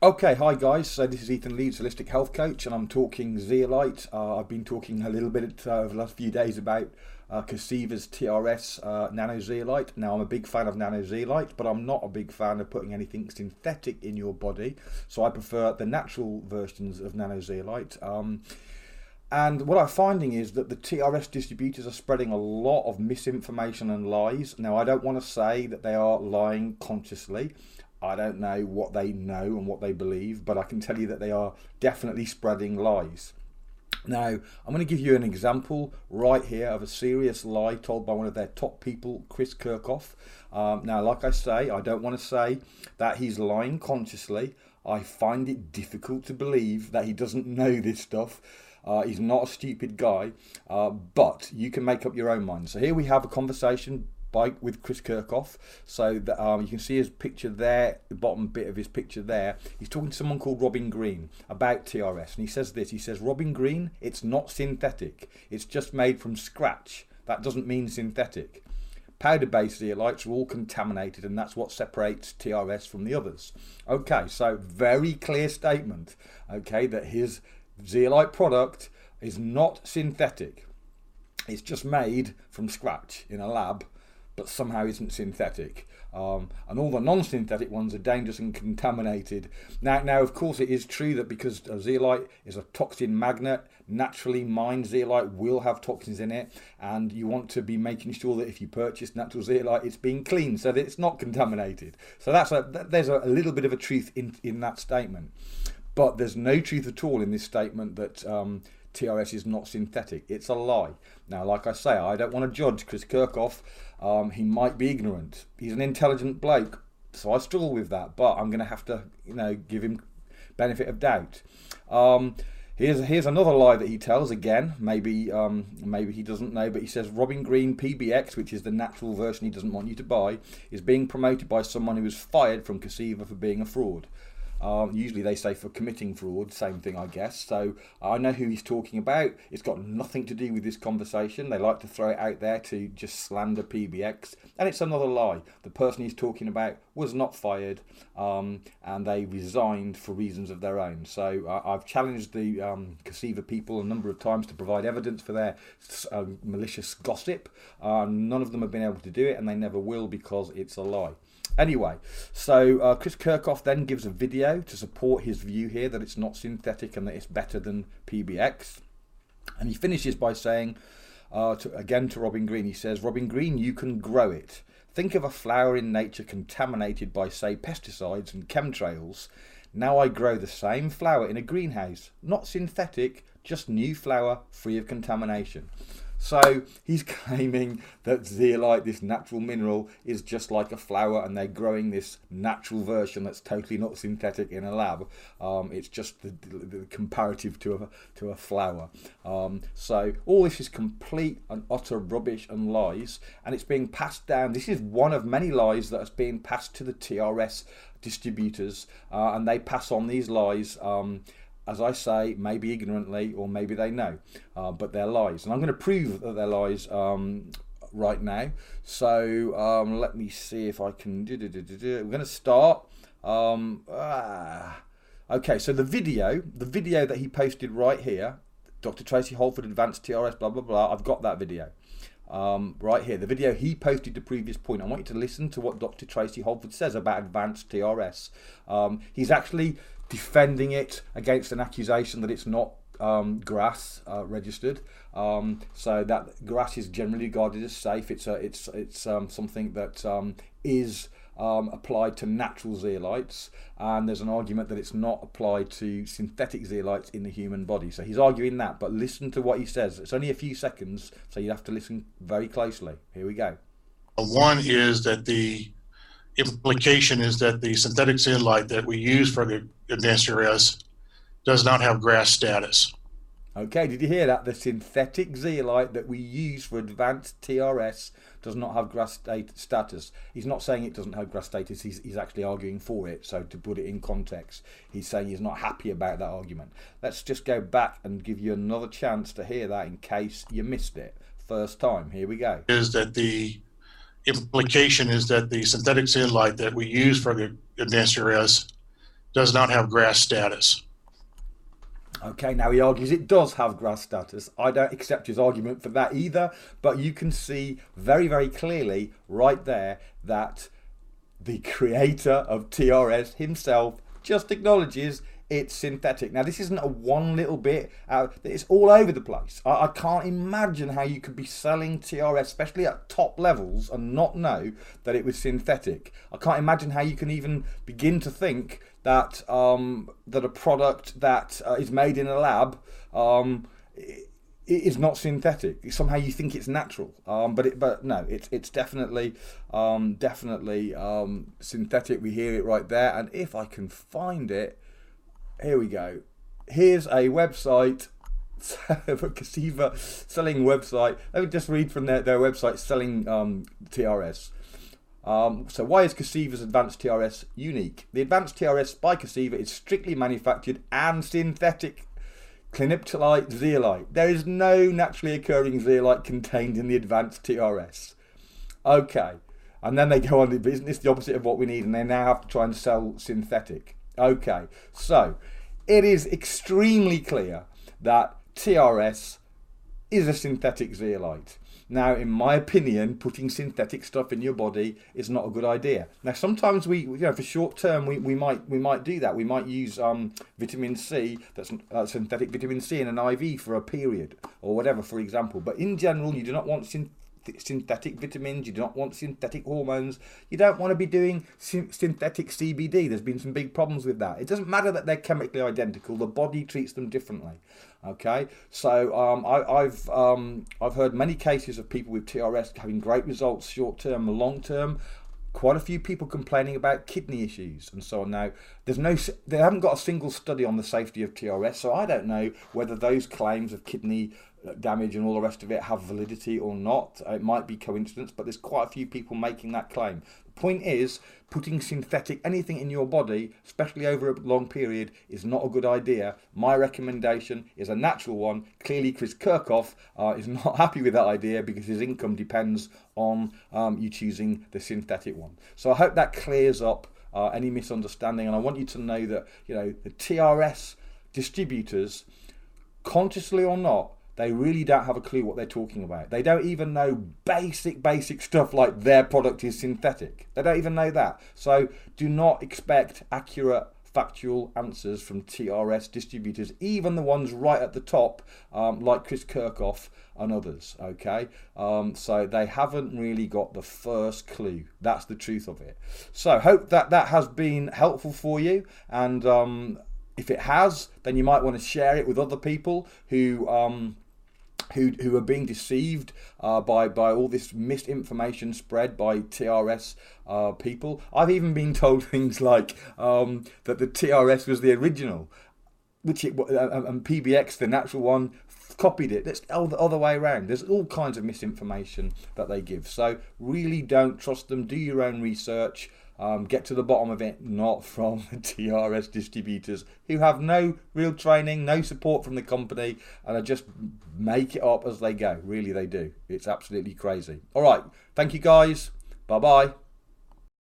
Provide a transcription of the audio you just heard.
Okay, hi guys. So this is Ethan Leeds, holistic health coach, and I'm talking zeolite. I've been talking a little bit over the last few days about Kirckoff's TRS nano zeolite. Now I'm a big fan of nano zeolite, but I'm not a big fan of putting anything synthetic in your body. So I prefer the natural versions of nano zeolite. And what I'm finding is that the TRS distributors are spreading a lot of misinformation and lies. Now, I don't want to say that they are lying consciously. I don't know what they know and what they believe, but I can tell you that they are definitely spreading lies. Now, I'm going to give you an example right here of a serious lie told by one of their top people, Chris Kirckoff. Now, like I say, I don't want to say that he's lying consciously. I find it difficult to believe that he doesn't know this stuff. He's not a stupid guy, but you can make up your own mind. So here we have a conversation with Chris Kirckoff. So that, you can see his picture there, the bottom bit of his picture there. He's talking to someone called Robin Green about TRS, and he says this. He says, Robin Green, it's not synthetic. It's just made from scratch. That doesn't mean synthetic. Powder-based zeolites are all contaminated, and that's what separates TRS from the others. Okay, so very clear statement, okay, that his zeolite product is not synthetic. It's just made from scratch in a lab, but somehow isn't synthetic. And all the non-synthetic ones are dangerous and contaminated. Now, of course, it is true that because zeolite is a toxin magnet, naturally mined zeolite will have toxins in it, and you want to be making sure that if you purchase natural zeolite, it's being cleaned so that it's not contaminated. So there's a little bit of a truth in that statement. But there's no truth at all in this statement that TRS is not synthetic. It's a lie. Now, like I say, I don't want to judge Chris Kirckoff. He might be ignorant. He's an intelligent bloke, so I struggle with that. But I'm going to have to, give him benefit of doubt. Here's another lie that he tells again. Maybe he doesn't know, but he says Robin Green PBX, which is the natural version he doesn't want you to buy, is being promoted by someone who was fired from Kirckoff for being a fraud. Usually they say for committing fraud, same thing I guess. So I know who he's talking about. It's got nothing to do with this conversation. They like to throw it out there to just slander PBX. And it's another lie. The person he's talking about was not fired, and they resigned for reasons of their own. So I've challenged the Kirckoff people a number of times to provide evidence for their malicious gossip. None of them have been able to do it, and they never will because it's a lie. Anyway, so Chris Kirckoff then gives a video to support his view here that it's not synthetic and that it's better than PBX. And he finishes by saying, to Robin Green, he says, Robin Green, you can grow it. Think of a flower in nature contaminated by, say, pesticides and chemtrails. Now I grow the same flower in a greenhouse, not synthetic, just new flower free of contamination. So he's claiming that zeolite, this natural mineral, is just like a flower, and they're growing this natural version that's totally not synthetic in a lab. It's just the comparative to a flower. So all this is complete and utter rubbish and lies, and it's being passed down. This is one of many lies that is being passed to the TRS distributors, and they pass on these lies. As I say, maybe ignorantly or maybe they know, but they're lies. And I'm going to prove that they're lies right now. So let me see if I can do. We're going to start. Okay, so the video that he posted right here, Dr. Tracy Hold for Advanced TRS, blah, blah, blah. I've got that video. Right here, the video he posted to previous point. I want you to listen to what Dr. Tracy Holford says about advanced TRS. He's actually defending it against an accusation that it's not GRAS registered. So that GRAS is generally regarded as safe. It's something that is applied to natural zeolites, and there's an argument that it's not applied to synthetic zeolites in the human body. So he's arguing that, but listen to what he says. It's only a few seconds, so you have to listen very closely. Here we go. One is that the implication is that the synthetic zeolite that we use for the advanced TRS does not have GRAS status. Okay, did you hear that? The synthetic zeolite that we use for advanced TRS does not have GRAS status. He's not saying it doesn't have GRAS status, he's actually arguing for it. So to put it in context, he's saying he's not happy about that argument. Let's just go back and give you another chance to hear that in case you missed it first time. Here we go. Is that the implication is that the synthetic zeolite that we use for the advanced TRS does not have GRAS status. Okay, now he argues it does have GRAS status. I don't accept his argument for that either, but you can see very, very clearly right there that the creator of TRS himself just acknowledges it's synthetic. Now, this isn't a one little bit out, it's all over the place. I can't imagine how you could be selling TRS, especially at top levels, and not know that it was synthetic. I can't imagine how you can even begin to think that that a product that is made in a lab it is not synthetic. Somehow you think it's natural, but no, it's definitely synthetic. We hear it right there, and if I can find it, here we go. Here's a website, a Cassiva selling website. Let me just read from their website selling TRS. So why is Cassiva's advanced TRS unique? The advanced TRS by Cassiva is strictly manufactured and synthetic cliniptolite zeolite. There is no naturally occurring zeolite contained in the advanced TRS. Okay, and then they go on to business, the opposite of what we need, and they now have to try and sell synthetic. Okay, so it is extremely clear that TRS is a synthetic zeolite. Now, in my opinion, putting synthetic stuff in your body is not a good idea. Now, sometimes for short term, we might do that. We might use vitamin C, that's synthetic vitamin C in an IV for a period or whatever, for example. But in general, you do not want synthetic vitamins, you do not want synthetic hormones, you don't want to be doing synthetic CBD. There's been some big problems with that. It doesn't matter that they're chemically identical, the body treats them differently. Okay, so I've heard many cases of people with TRS having great results short term and long term. Quite a few people complaining about kidney issues and so on. Now, they haven't got a single study on the safety of TRS, so I don't know whether those claims of kidney damage and all the rest of it have validity or not. It might be coincidence, but there's quite a few people making that claim. The point is, putting synthetic anything in your body, especially over a long period, is not a good idea. My recommendation is a natural one. Clearly, Chris Kirckoff is not happy with that idea because his income depends on you choosing the synthetic one. So I hope that clears up any misunderstanding, and I want you to know that the TRS distributors, consciously or not, they really don't have a clue what they're talking about. They don't even know basic stuff like their product is synthetic. They don't even know that. So do not expect accurate, factual answers from TRS distributors, even the ones right at the top, like Chris Kirckoff and others. Okay, so they haven't really got the first clue. That's the truth of it. So hope that has been helpful for you, and if it has, then you might want to share it with other people who are being deceived by all this misinformation spread by TRS people. I've even been told things like that the TRS was the original, and PBX, the natural one, copied it. That's the other way around. There's all kinds of misinformation that they give. So really don't trust them. Do your own research. Get to the bottom of it, not from the TRS distributors who have no real training, no support from the company, and are just make it up as they go. Really, they do. It's absolutely crazy. All right. Thank you, guys. Bye-bye.